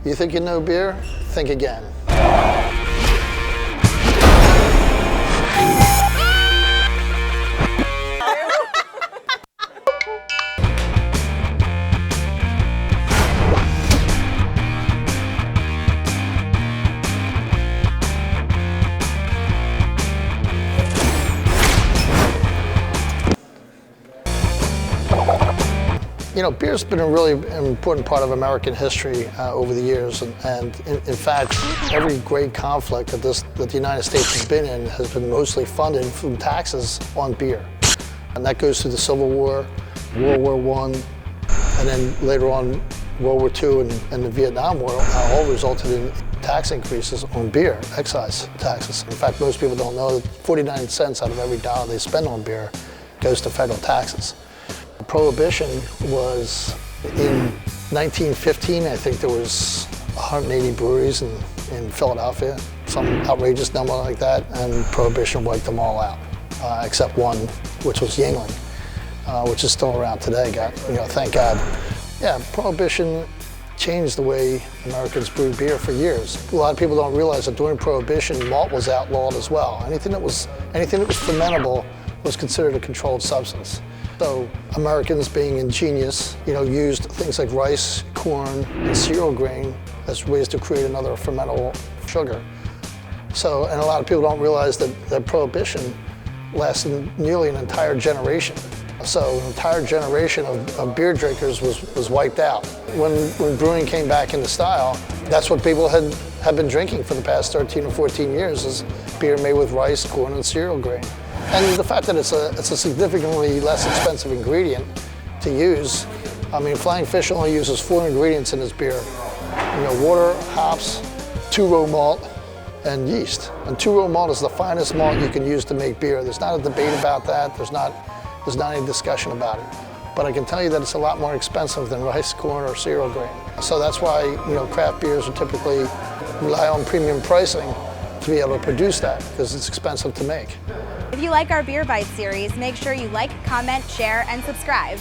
You think you know beer? Think again. You know, beer's been a really important part of American history over the years, and in fact, every great conflict that the United States has been in has been mostly funded from taxes on beer. And that goes through the Civil War, World War I, and then later on World War II and the Vietnam War, all resulted in tax increases on beer, excise taxes. In fact, most people don't know that 49 cents out of every dollar they spend on beer goes to federal taxes. Prohibition was in 1915, I think there was 180 breweries in Philadelphia, some outrageous number like that, and Prohibition wiped them all out, except one, which was Yuengling, which is still around today, thank God. Yeah, Prohibition changed the way Americans brewed beer for years. A lot of people don't realize that during Prohibition, malt was outlawed as well. Anything that was fermentable was considered a controlled substance. So Americans, being ingenious, used things like rice, corn, and cereal grain as ways to create another fermentable sugar. So, and a lot of people don't realize that Prohibition lasted nearly an entire generation. So an entire generation of beer drinkers was wiped out. When brewing came back into style, that's what people had been drinking for the past 13 or 14 years, is beer made with rice, corn, and cereal grain. And the fact that it's a significantly less expensive ingredient to use. I mean, Flying Fish only uses 4 ingredients in his beer. Water, hops, 2-row malt, and yeast. And 2-row malt is the finest malt you can use to make beer. There's not a debate about that. There's not any discussion about it. But I can tell you that it's a lot more expensive than rice, corn, or cereal grain. So that's why craft beers are typically rely on premium pricing to be able to produce that, because it's expensive to make. If you like our Beer Bites series, make sure you like, comment, share, and subscribe.